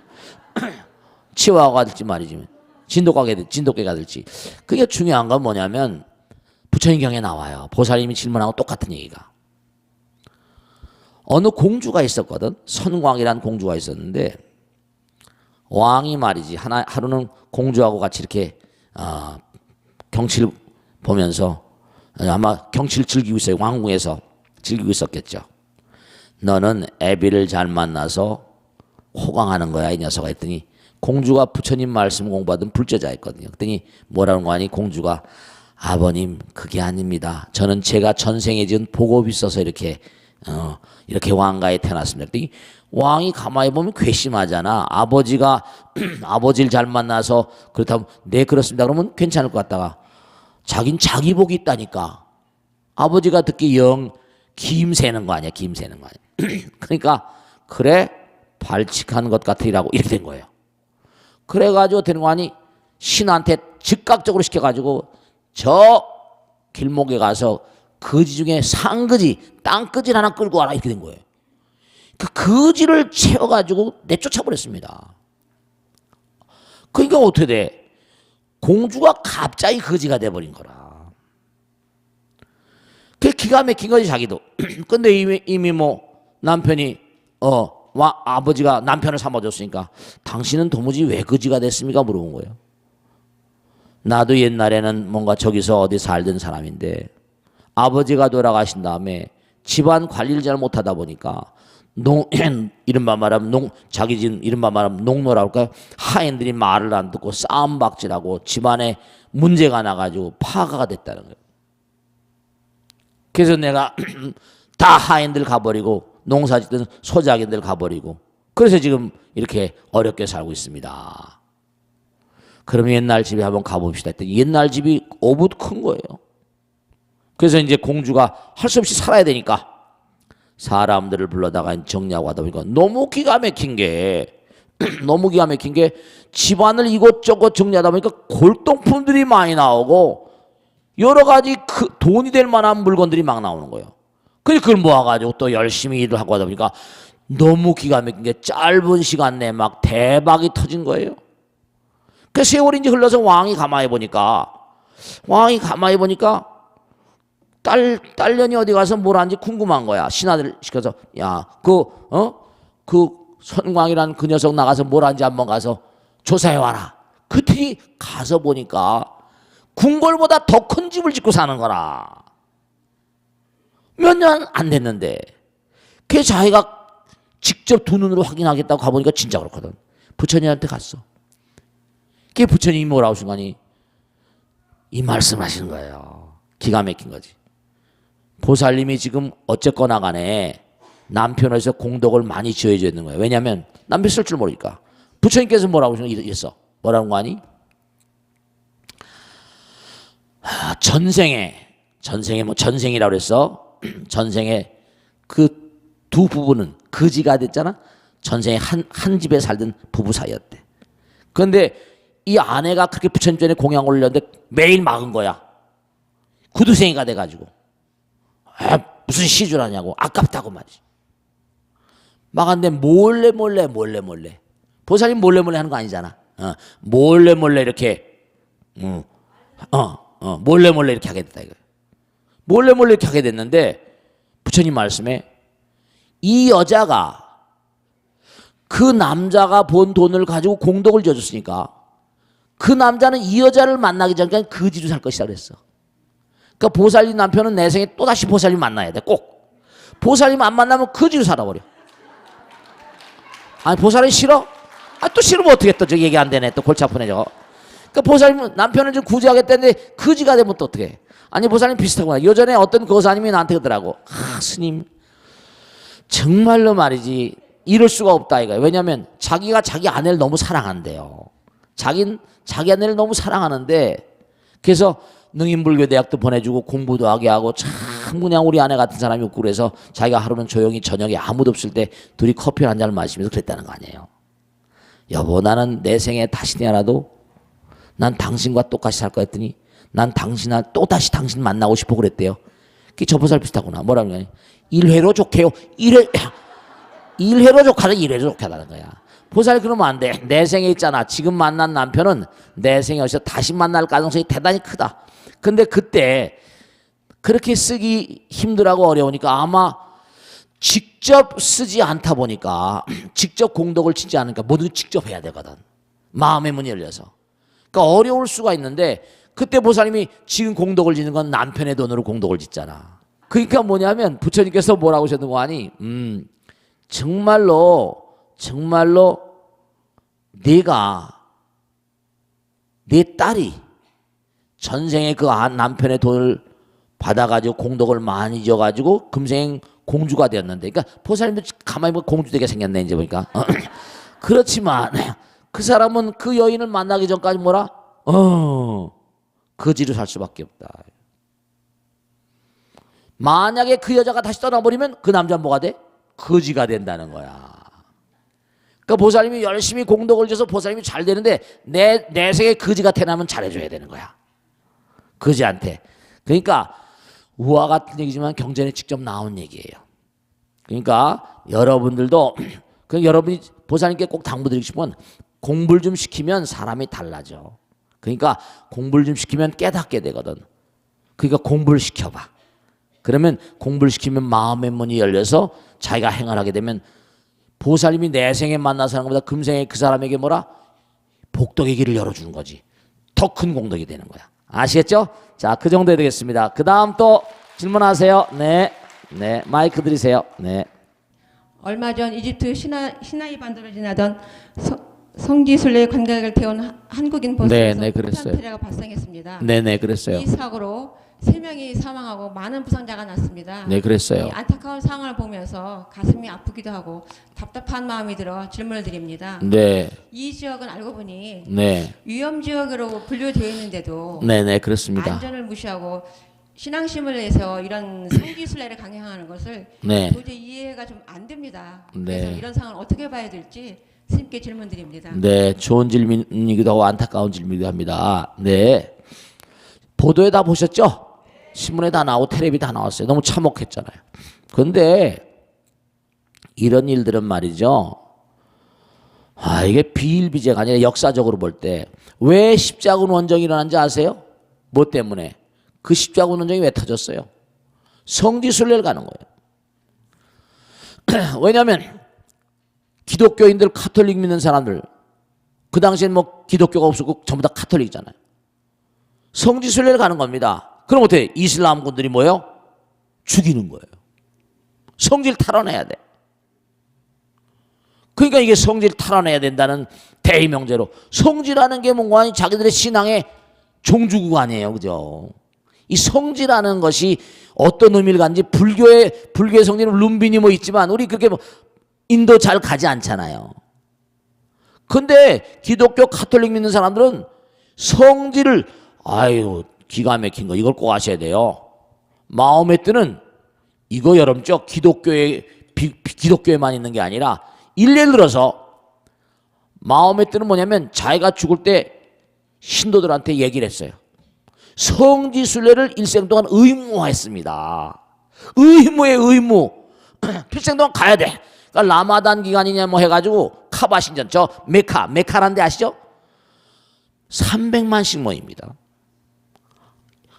S1: 치와와가 될지 말이지, 진돗개가 될지. 그게 중요한 건 뭐냐면 부처님경에 나와요. 보살님이 질문하고 똑같은 얘기가. 어느 공주가 있었거든. 선광이란 공주가 있었는데 왕이 말이지 하루는 공주하고 같이 이렇게 경치를 보면서 아마 경치를 즐기고 있어요. 왕궁에서 즐기고 있었겠죠. 너는 애비를 잘 만나서 호강하는 거야 이 녀석아 했더니 공주가 부처님 말씀 공부하던 불제자였거든요. 그랬더니 뭐라는 거 아니 공주가 아버님 그게 아닙니다. 저는 제가 전생에 지은 복업이 있어서 이렇게 왕가에 태어났습니다. 그랬더니 왕이 가만히 보면 괘씸하잖아. 아버지가 아버지를 잘 만나서 그렇다면 네 그렇습니다. 그러면 괜찮을 것 같다가 자긴 자기 복이 있다니까. 아버지가 듣기 영 김새는 거 아니야. 김새는 거 아니야. 그러니까 그래 발칙한 것 같으리라고 이렇게 된 거예요. 그래가지고 되는 거 아니 신한테 즉각적으로 시켜가지고 저 길목에 가서 거지 중에 상거지 땅거지 하나 끌고 와라 이렇게 된 거예요. 그 거지를 채워가지고 내쫓아버렸습니다. 그러니까 어떻게 돼? 공주가 갑자기 거지가 돼버린 거라. 그게 기가 막힌 거지 자기도. 근데 이미 뭐 남편이 아버지가 남편을 삼아줬으니까 당신은 도무지 왜 거지가 됐습니까? 물어본 거예요. 나도 옛날에는 뭔가 저기서 어디 살던 사람인데 아버지가 돌아가신 다음에 집안 관리를 잘 못하다 보니까 이른바 말하면 자기 집 이른바 말하면 농노라고 할까요? 하인들이 말을 안 듣고 싸움박질하고 집안에 문제가 나가지고 파가가 됐다는 거예요. 그래서 내가 다 하인들 가버리고 농사짓던 소작인들 가버리고 그래서 지금 이렇게 어렵게 살고 있습니다. 그러면 옛날 집에 한번 가봅시다 했더니 옛날 집이 어붓 큰 거예요. 그래서 이제 공주가 할 수 없이 살아야 되니까 사람들을 불러다가 정리하고 하다 보니까 너무 기가 막힌 게 집안을 이것저것 정리하다 보니까 골동품들이 많이 나오고 여러 가지 돈이 될 만한 물건들이 막 나오는 거예요. 그래서 그걸 모아가지고 또 열심히 일을 하고 하다 보니까 너무 기가 막힌 게 짧은 시간 내에 막 대박이 터진 거예요. 그 세월이 이제 흘러서 왕이 가만히 보니까 딸년이 어디 가서 뭘 하는지 궁금한 거야. 신하들 시켜서 야, 그 선광이란 그 녀석 나가서 뭘 하는지 한번 가서 조사해 와라. 그랬더니 가서 보니까 궁궐보다 더 큰 집을 짓고 사는 거라. 몇 년 안 됐는데 그 자기가 직접 두 눈으로 확인하겠다고 가보니까 진짜 그렇거든. 부처님한테 갔어. 그 부처님이 뭐라고 하신 거니? 이 말씀하시는 거예요. 기가 막힌 거지. 보살님이 지금 어쨌거나 간에 남편에서 공덕을 많이 지어줘야 되는 거예요. 왜냐하면 남편 쓸 줄 모르니까. 부처님께서 뭐라고 하셨어? 뭐라는 거 아니? 전생이라고 그랬어. 전생에 그 두 부부는 거지가 됐잖아. 전생에 한 집에 살던 부부 사이였대. 그런데 이 아내가 그렇게 부처님 전에 공양 올렸는데 매일 막은 거야. 구두생이가 돼가지고. 무슨 시주라냐고. 아깝다고 말이지. 막았는데 몰래. 보살님 몰래 하는 거 아니잖아. 몰래 이렇게 몰래 이렇게 하게 됐다 이거야. 몰래 이렇게 하게 됐는데 부처님 말씀에 이 여자가 그 남자가 본 돈을 가지고 공덕을 지어줬으니까 그 남자는 이 여자를 만나기 전까지 거지로 살 것이다 그랬어. 그러니까 보살님 남편은 내 생에 또다시 보살님 만나야 돼. 꼭. 보살님 안 만나면 거지로 살아버려. 아니 보살님 싫어? 또 싫으면 어떻게 또 저 얘기 안 되네. 또 골치 아프네 저거. 그러니까 보살님 남편을 좀 구제하겠다는데 거지가 되면 또 어떻게 해? 아니 보살님 비슷하구나. 예전에 어떤 거사님이 나한테 그러더라고. 스님 정말로 말이지 이럴 수가 없다 이거야. 왜냐하면 자기가 자기 아내를 너무 사랑한대요. 자긴 자기 아내를 너무 사랑하는데 그래서 능인불교 대학도 보내주고 공부도 하게 하고 참 그냥 우리 아내 같은 사람이 없고 그래서 자기가 하루는 조용히 저녁에 아무도 없을 때 둘이 커피 한 잔을 마시면서 그랬다는 거 아니에요. 여보 나는 내 생에 다시 태어나도 난 당신과 똑같이 살 거 했더니 난 또다시 당신 만나고 싶어 그랬대요. 그게 저 보살 비슷하구나. 뭐라고 하냐. 1회로 좋게요. 1회로 좋하다 1회로 좋게하다는 거야. 보살 그러면 안 돼. 내 생에 있잖아. 지금 만난 남편은 내 생에 어디서 다시 만날 가능성이 대단히 크다. 근데 그때 그렇게 쓰기 힘들하고 어려우니까 아마 직접 쓰지 않다 보니까 직접 공덕을 치지 않으니까 모두 직접 해야 되거든. 마음의 문이 열려서. 그러니까 어려울 수가 있는데 그때 보살님이 지금 공덕을 짓는 건 남편의 돈으로 공덕을 짓잖아. 그러니까 뭐냐면 부처님께서 뭐라고 하셨는 거 아니? 정말로 내가 내 딸이 전생에 그 남편의 돈을 받아가지고 공덕을 많이 지어가지고 금생 공주가 되었는데, 그러니까 보살님도 가만히 보면 공주 되게 생겼네 이제 보니까. 그렇지만 그 사람은 그 여인을 만나기 전까지 뭐라? 거지로 살 수밖에 없다. 만약에 그 여자가 다시 떠나버리면 그 남자는 뭐가 돼? 거지가 된다는 거야. 그러니까 보살님이 열심히 공덕을 줘서 보살님이 잘 되는데 내 생에 거지가 태어나면 잘해줘야 되는 거야. 거지한테. 그러니까 우화 같은 얘기지만 경전에 직접 나온 얘기예요. 그러니까 여러분들도 여러분이 보살님께 꼭 당부드리고 싶은 공부를 좀 시키면 사람이 달라져. 그러니까 공부를 좀 시키면 깨닫게 되거든. 그러니까 공부를 시켜봐. 그러면 공부를 시키면 마음의 문이 열려서 자기가 행하게 되면 보살님이 내 생에 만나서 하는 것보다 금생에 그 사람에게 뭐라? 복덕의 길을 열어주는 거지. 더 큰 공덕이 되는 거야. 아시겠죠? 자, 그 정도 되겠습니다. 그 다음 또 질문하세요. 네, 마이크 드리세요. 네.
S4: 얼마 전 이집트 시나이 반도를 지나던 성지순례 관광객을 태운 한국인 버스에서 폭탄 테러가 발생했습니다.
S1: 네, 그랬어요.
S4: 이 사고로 3명이 사망하고 많은 부상자가 났습니다.
S1: 네, 그랬어요.
S4: 이 안타까운 상황을 보면서 가슴이 아프기도 하고 답답한 마음이 들어 질문을 드립니다.
S1: 네.
S4: 이 지역은 알고 보니
S1: 네.
S4: 위험 지역으로 분류되어 있는데도
S1: 네, 그렇습니다.
S4: 안전을 무시하고 신앙심을 내서 이런 성지순례를 강행하는 것을
S1: 네.
S4: 도저히 이해가 좀 안 됩니다. 그래서
S1: 네.
S4: 이런 상황을 어떻게 봐야 될지 스님께 질문드립니다.
S1: 네, 좋은 질문이기도 하고 안타까운 질문이기도 합니다. 네. 보도에 다 보셨죠? 신문에 다 나오고 텔레비 다 나왔어요. 너무 참혹했잖아요. 그런데 이런 일들은 말이죠. 이게 비일비재가 아니라 역사적으로 볼 때 왜 십자군 원정이 일어난지 아세요? 뭐 때문에? 그 십자군 원정이 왜 터졌어요? 성지순례를 가는 거예요. 왜냐하면 기독교인들, 카톨릭 믿는 사람들, 그 당시엔 뭐 기독교가 없었고 전부 다 카톨릭이잖아요. 성지순례를 가는 겁니다. 그럼 어떻게? 이슬람군들이 뭐예요? 죽이는 거예요. 성지를 탈환해야 돼. 그러니까 이게 성지를 탈환해야 된다는 대의명제로, 성지라는 게 뭔가 아니 자기들의 신앙의 종주구간이에요. 그죠? 이 성지라는 것이 어떤 의미를 갖는지 불교의 성지는 룸빈이 뭐 있지만 우리 그렇게 뭐 인도 잘 가지 않잖아요. 근데 기독교 카톨릭 믿는 사람들은 성지를 기가 막힌 거 이걸 꼭 아셔야 돼요. 마호메트는 이거 여러분죠. 기독교에만 있는 게 아니라 예를 들어서 마호메트는 뭐냐면 자기가 죽을 때 신도들한테 얘기를 했어요. 성지순례를 일생 동안 의무화했습니다. 의무. 필생 동안 가야 돼. 그러니까 라마단 기간이냐 뭐 해가지고 카바 신전, 저 메카라는 데 아시죠? 300만씩 모입니다.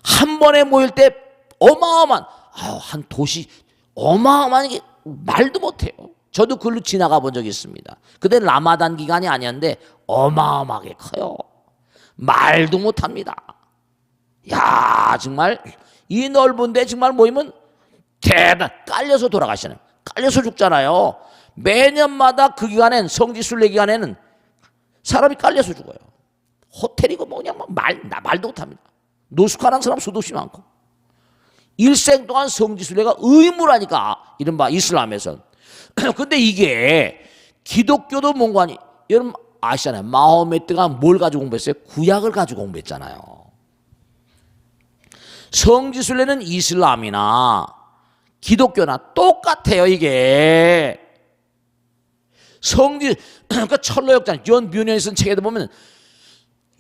S1: 한 번에 모일 때 어마어마한 한 도시 어마어마한 게 말도 못해요. 저도 그걸로 지나가 본 적이 있습니다. 그때 라마단 기간이 아니었는데 어마어마하게 커요. 말도 못합니다. 야, 정말 이 넓은데 정말 모이면 깔려서 돌아가시는, 깔려서 죽잖아요. 매년마다 그 기간엔, 성지순례 기간에는 사람이 깔려서 죽어요. 호텔이고 뭐냐 말도 못합니다. 노숙하는 사람 수도 없이 많고. 일생 동안 성지순례가 의무라니까, 이른바 이슬람에선. 근데 이게 기독교도 뭔가 아니, 여러분 아시잖아요. 마호메트가 뭘 가지고 공부했어요? 구약을 가지고 공부했잖아요. 성지순례는 이슬람이나 기독교나 똑같아요. 이게 그러니까 철로역장, 존 뷰넌이 쓴 책에도 보면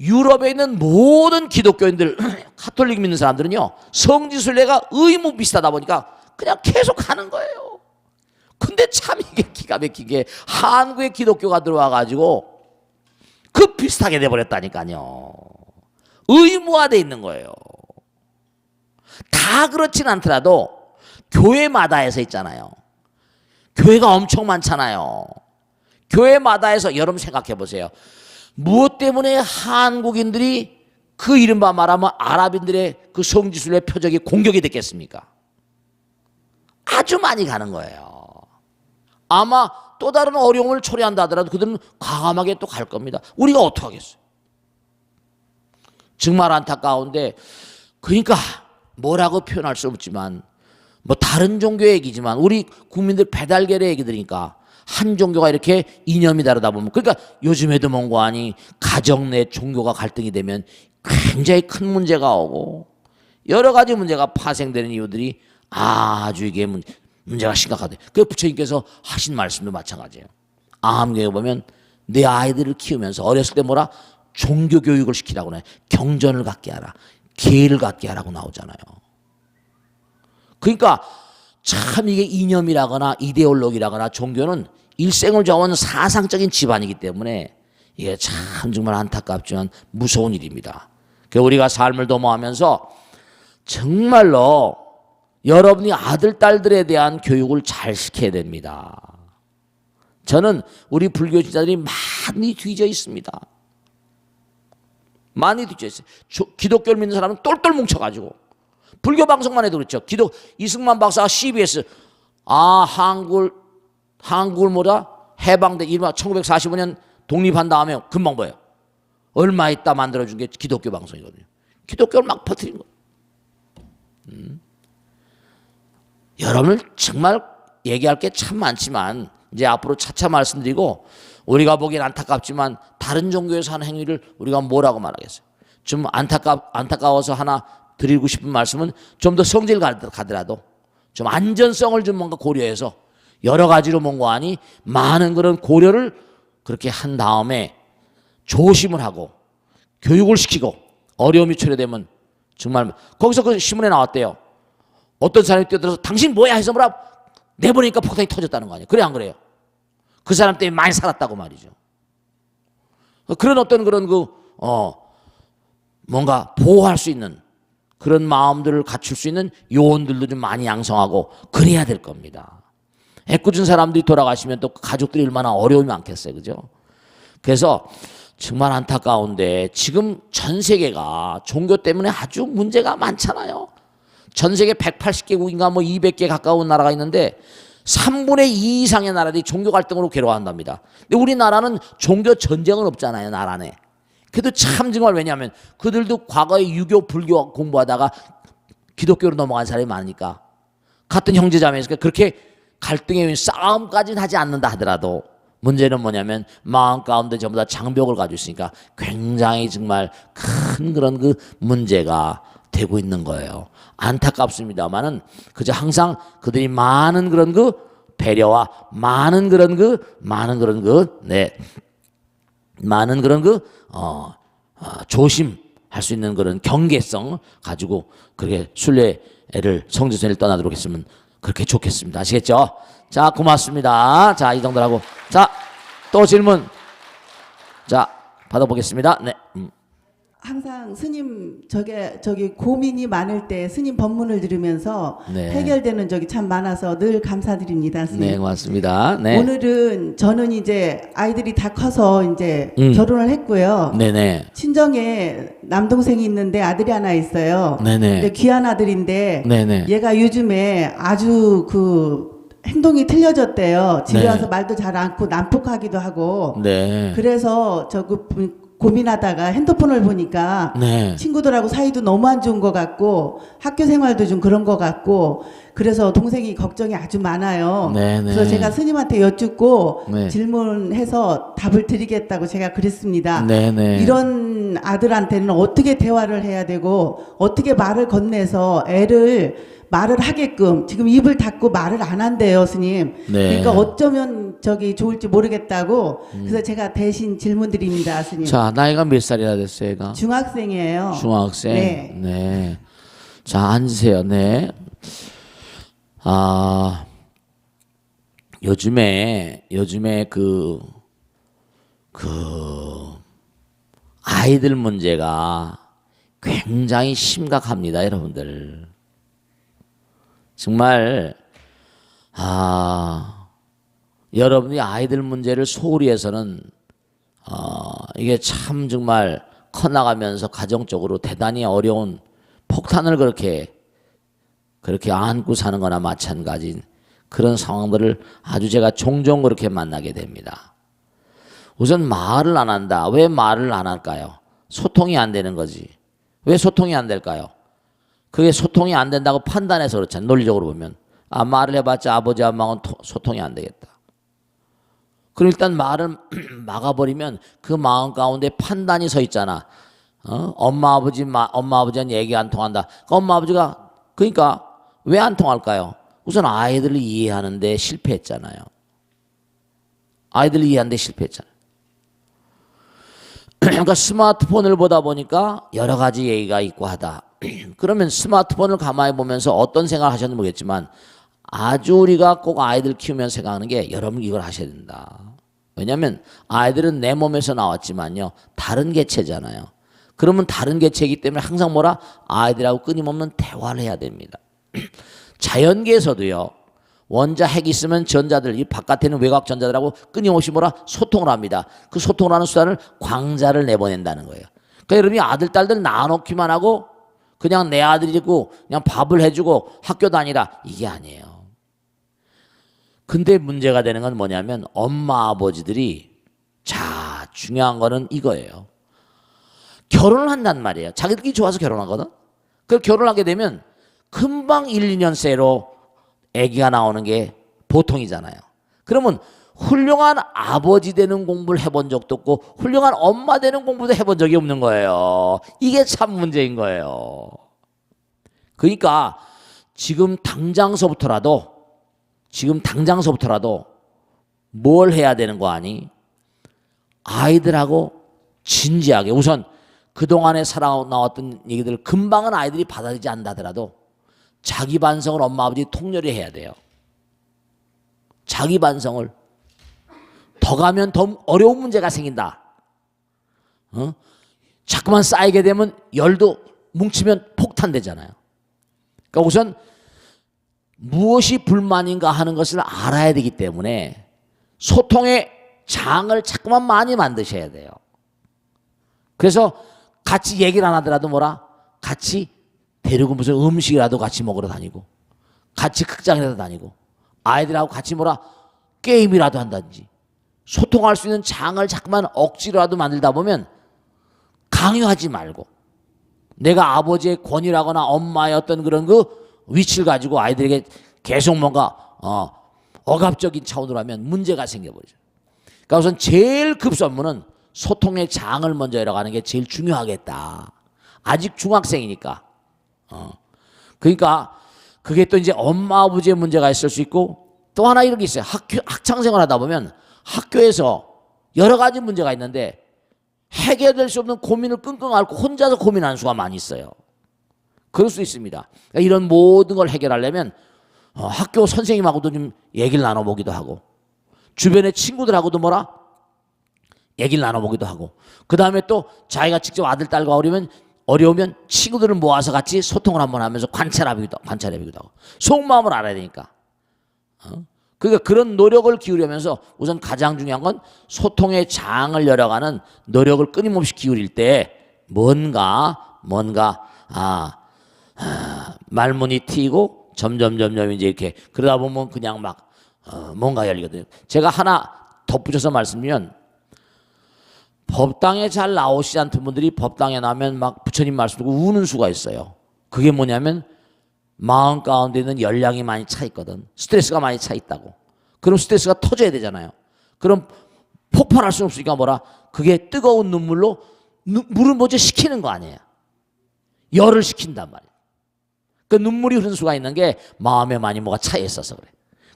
S1: 유럽에 있는 모든 기독교인들, 카톨릭 믿는 사람들은요, 성지순례가 의무 비슷하다 보니까 그냥 계속 하는 거예요. 근데 참 이게 기가 막힌 게 한국에 기독교가 들어와가지고 그 비슷하게 돼버렸다니까요. 의무화돼 있는 거예요. 다 그렇진 않더라도 교회마다에서 있잖아요. 교회가 엄청 많잖아요. 교회마다에서 여러분 생각해 보세요. 무엇 때문에 한국인들이 그 이른바 말하면 아랍인들의 그 성지순례 표적이 공격이 됐겠습니까? 아주 많이 가는 거예요. 아마 또 다른 어려움을 초래한다 하더라도 그들은 과감하게 또 갈 겁니다. 우리가 어떻게 하겠어요? 정말 안타까운데, 그러니까 뭐라고 표현할 수 없지만, 뭐 다른 종교 얘기지만 우리 국민들 배달계의 얘기들이니까 한 종교가 이렇게 이념이 다르다 보면, 그러니까 요즘에도 뭔고 하니 가정 내 종교가 갈등이 되면 굉장히 큰 문제가 오고 여러 가지 문제가 파생되는 이유들이 아주 이게 문제가 심각하대. 그 부처님께서 하신 말씀도 마찬가지예요. 암경에 보면 내 아이들을 키우면서 어렸을 때 뭐라 종교 교육을 시키라고 해. 경전을 갖게 하라, 계를 갖게 하라고 나오잖아요. 그러니까 참 이게 이념이라거나 이데올로기라거나 종교는 일생을 정하는 사상적인 집안이기 때문에 이게 참 정말 안타깝지만 무서운 일입니다. 우리가 삶을 도모하면서 정말로 여러분이 아들, 딸들에 대한 교육을 잘 시켜야 됩니다. 저는 우리 불교 신자들이 많이 뒤져 있습니다. 많이 뒤져 있어요. 기독교를 믿는 사람은 똘똘 뭉쳐가지고 불교 방송만 해도 그렇죠. 이승만 박사가 CBS 한국을 뭐라 해방돼 1945년 독립한 다음에 금방 뭐예요? 얼마 있다 만들어준 게 기독교 방송이거든요. 기독교를 막 퍼뜨린 거예요. 여러분을 정말 얘기할 게 참 많지만 이제 앞으로 차차 말씀드리고, 우리가 보기엔 안타깝지만 다른 종교에서 하는 행위를 우리가 뭐라고 말하겠어요? 좀 안타까워서 하나 드리고 싶은 말씀은, 좀 더 성질 가더라도 좀 안전성을 좀 뭔가 고려해서 여러 가지로 뭔가 하니 많은 그런 고려를 그렇게 한 다음에 조심을 하고 교육을 시키고 어려움이 초래되면 정말, 거기서 그 신문에 나왔대요. 어떤 사람이 뛰어들어서 당신 뭐야 해서 뭐라 내보니까 폭탄이 터졌다는 거 아니에요. 그래 안 그래요? 그 사람 때문에 많이 살았다고 말이죠. 그런 어떤 그런 뭔가 보호할 수 있는 그런 마음들을 갖출 수 있는 요원들도 좀 많이 양성하고 그래야 될 겁니다. 애꿎은 사람들이 돌아가시면 또 가족들이 얼마나 어려움이 많겠어요. 그죠? 그래서 정말 안타까운데 지금 전 세계가 종교 때문에 아주 문제가 많잖아요. 전 세계 180개국인가 뭐 200개 가까운 나라가 있는데 3분의 2 이상의 나라들이 종교 갈등으로 괴로워한답니다. 근데 우리나라는 종교 전쟁은 없잖아요, 나라 내. 그래도 참 정말, 왜냐하면 그들도 과거에 유교, 불교 공부하다가 기독교로 넘어간 사람이 많으니까 같은 형제자매니까 그렇게 갈등의 싸움까지는 하지 않는다 하더라도 문제는 뭐냐면 마음 가운데 전부 다 장벽을 가지고 있으니까 굉장히 정말 큰 그런 그 문제가 되고 있는 거예요. 안타깝습니다만은 그저 항상 그들이 많은 그런 그 배려와 많은 그런 조심할 수 있는 그런 경계성 가지고 그렇게 순례를 성지순례를 떠나도록 했으면 그렇게 좋겠습니다. 아시겠죠? 자, 고맙습니다. 자, 이 정도로 하고, 자, 또 질문, 자, 받아보겠습니다. 네.
S5: 항상 스님 저기 고민이 많을 때 스님 법문을 들으면서
S1: 네.
S5: 해결되는 적이 참 많아서 늘 감사드립니다, 스님.
S1: 네, 고맙습니다. 네.
S5: 오늘은 저는 이제 아이들이 다 커서 이제 결혼을 했고요.
S1: 네네.
S5: 친정에 남동생이 있는데 아들이 하나 있어요.
S1: 네네.
S5: 근데 귀한 아들인데
S1: 네네.
S5: 얘가 요즘에 아주 행동이 틀려졌대요. 집에
S1: 네.
S5: 와서 말도 잘 않고 난폭하기도 하고.
S1: 네.
S5: 그래서 고민하다가 핸드폰을 보니까
S1: 네.
S5: 친구들하고 사이도 너무 안 좋은 것 같고 학교 생활도 좀 그런 것 같고 그래서 동생이 걱정이 아주 많아요.
S1: 네, 네.
S5: 그래서 제가 스님한테 여쭙고
S1: 네.
S5: 질문해서 답을 드리겠다고 제가 그랬습니다.
S1: 네, 네.
S5: 이런 아들한테는 어떻게 대화를 해야 되고 어떻게 말을 건네서 애를 말을 하게끔, 지금 입을 닫고 말을 안 한대요, 스님.
S1: 네.
S5: 그러니까 어쩌면 저기 좋을지 모르겠다고 그래서 제가 대신 질문 드립니다, 스님.
S1: 자, 나이가 몇 살이나 됐어요, 얘가?
S5: 중학생이에요.
S1: 중학생.
S5: 네.
S1: 네. 자, 앉으세요. 네. 아, 요즘에 아이들 문제가 굉장히 심각합니다, 여러분들. 정말 여러분이 아이들 문제를 소홀히 해서는 이게 참 정말 커나가면서 가정적으로 대단히 어려운 폭탄을 그렇게 안고 사는 거나 마찬가지인 그런 상황들을 아주 제가 종종 그렇게 만나게 됩니다. 우선 말을 안 한다. 왜 말을 안 할까요? 소통이 안 되는 거지. 왜 소통이 안 될까요? 그게 소통이 안 된다고 판단해서 그렇잖아요. 논리적으로 보면. 말을 해봤자 아버지 엄마하고는 소통이 안 되겠다. 그럼 일단 말을 막아버리면 그 마음 가운데 판단이 서 있잖아. 엄마 아버지는 얘기 안 통한다. 엄마 아버지가 그러니까 왜 안 통할까요? 우선 아이들을 이해하는데 실패했잖아요. 아이들을 이해하는데 실패했잖아요. 그러니까 스마트폰을 보다 보니까 여러 가지 얘기가 있고 하다. 그러면 스마트폰을 가만히 보면서 어떤 생각을 하셨는지 모르겠지만 아주 우리가 꼭 아이들 키우면서 생각하는 게 여러분 이걸 하셔야 된다. 왜냐하면 아이들은 내 몸에서 나왔지만요. 다른 개체잖아요. 그러면 다른 개체이기 때문에 항상 뭐라? 아이들하고 끊임없는 대화를 해야 됩니다. 자연계에서도요. 원자 핵이 있으면 전자들, 이 바깥에 있는 외곽 전자들하고 끊임없이 뭐라? 소통을 합니다. 그 소통을 하는 수단을 광자를 내보낸다는 거예요. 그러니까 여러분이 아들, 딸들 낳아놓기만 하고 그냥 내 아들이고 그냥 밥을 해주고 학교 다니라 이게 아니에요. 근데 문제가 되는 건 뭐냐면 엄마 아버지들이 자 중요한 거는 이거예요. 결혼을 한단 말이에요. 자기들끼리 좋아서 결혼하거든. 그 결혼하게 되면 금방 1, 2년 새로 아기가 나오는 게 보통이잖아요. 그러면 훌륭한 아버지 되는 공부를 해본 적도 없고 훌륭한 엄마 되는 공부도 해본 적이 없는 거예요. 이게 참 문제인 거예요. 그러니까 지금 당장서부터라도 뭘 해야 되는 거 아니? 아이들하고 진지하게 우선 그동안에 살아나왔던 얘기들을 금방은 아이들이 받아들이지 않다더라도 자기 반성을 엄마 아버지 통렬히 해야 돼요. 자기 반성을. 더 가면 더 어려운 문제가 생긴다. 자꾸만 쌓이게 되면 열도 뭉치면 폭탄되잖아요. 그러니까 우선 무엇이 불만인가 하는 것을 알아야 되기 때문에 소통의 장을 자꾸만 많이 만드셔야 돼요. 그래서 같이 얘기를 안 하더라도 뭐라? 같이 데리고 무슨 음식이라도 같이 먹으러 다니고 같이 극장이라도 다니고 아이들하고 같이 뭐라? 게임이라도 한다든지 소통할 수 있는 장을 자꾸만 억지로라도 만들다 보면 강요하지 말고 내가 아버지의 권위라거나 엄마의 어떤 그런 그 위치를 가지고 아이들에게 계속 뭔가 억압적인 차원으로 하면 문제가 생겨버리죠. 그러니까 우선 제일 급 업무는 소통의 장을 먼저 열어가는 게 제일 중요하겠다. 아직 중학생이니까. 그러니까 그게 또 이제 엄마 아버지의 문제가 있을 수 있고 또 하나 이런 게 있어요. 학창생활 하다 보면 학교에서 여러 가지 문제가 있는데 해결될 수 없는 고민을 끙끙 앓고 혼자서 고민하는 수가 많이 있어요. 그럴 수 있습니다. 그러니까 이런 모든 걸 해결하려면 학교 선생님하고도 좀 얘기를 나눠보기도 하고 주변의 친구들하고도 뭐라? 얘기를 나눠보기도 하고 그 다음에 또 자기가 직접 아들, 딸과 어려우면 친구들을 모아서 같이 소통을 한번 하면서 관찰해보기도 하고 속마음을 알아야 되니까. 그러니까 그런 노력을 기울이면서 우선 가장 중요한 건 소통의 장을 열어가는 노력을 끊임없이 기울일 때 뭔가 말문이 트이고 점점 이제 이렇게 그러다 보면 그냥 막 뭔가 열리거든요. 제가 하나 덧붙여서 말씀드리면 법당에 잘 나오시지 않던 분들이 법당에 나면 막 부처님 말씀 듣고 우는 수가 있어요. 그게 뭐냐면 마음 가운데 있는 열량이 많이 차 있거든. 스트레스가 많이 차 있다고. 그럼 스트레스가 터져야 되잖아요. 그럼 폭발할 수는 없으니까 뭐라? 그게 뜨거운 눈물로 물을 먼저 식히는 거 아니에요. 열을 식힌단 말이에요. 그 눈물이 흐르는 수가 있는 게 마음에 많이 뭐가 차 있어서 그래.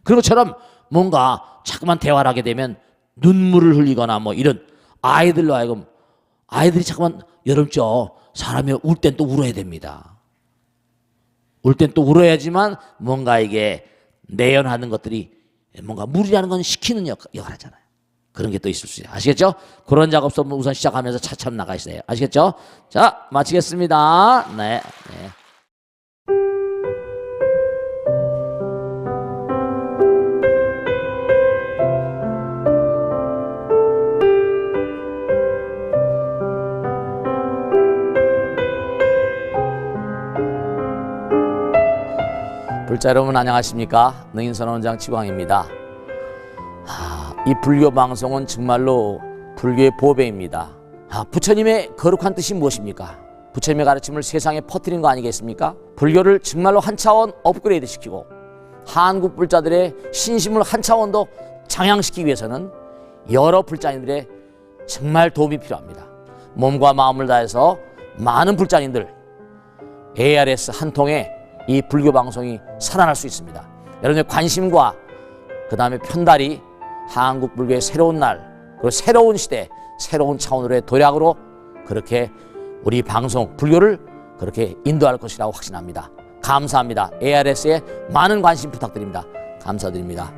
S1: 그런 것처럼 뭔가 자꾸만 대화를 하게 되면 눈물을 흘리거나 뭐 이런 아이들로 하여금 아이들이 자꾸만 여름죠. 사람이 울 땐 또 울어야 됩니다. 울 땐 또 울어야지만 뭔가 이게 내연하는 것들이 뭔가 무리라는 건 시키는 역할 하잖아요. 그런 게 또 있을 수 있어요. 아시겠죠? 그런 작업서 우선 시작하면서 차츰 나가 있어요. 아시겠죠? 자, 마치겠습니다. 네. 네. 불자 여러분 안녕하십니까? 능인선언원장 지광입니다. 이 불교 방송은 정말로 불교의 보배입니다. 부처님의 거룩한 뜻이 무엇입니까? 부처님의 가르침을 세상에 퍼뜨린 거 아니겠습니까? 불교를 정말로 한 차원 업그레이드 시키고 한국 불자들의 신심을 한 차원 더 장양시키기 위해서는 여러 불자님들의 정말 도움이 필요합니다. 몸과 마음을 다해서 많은 불자님들 ARS 한 통에 이 불교 방송이 살아날 수 있습니다. 여러분의 관심과 그 다음에 편달이 한국 불교의 새로운 날, 그리고 새로운 시대, 새로운 차원으로의 도약으로 그렇게 우리 방송, 불교를 그렇게 인도할 것이라고 확신합니다. 감사합니다. ARS에 많은 관심 부탁드립니다. 감사드립니다.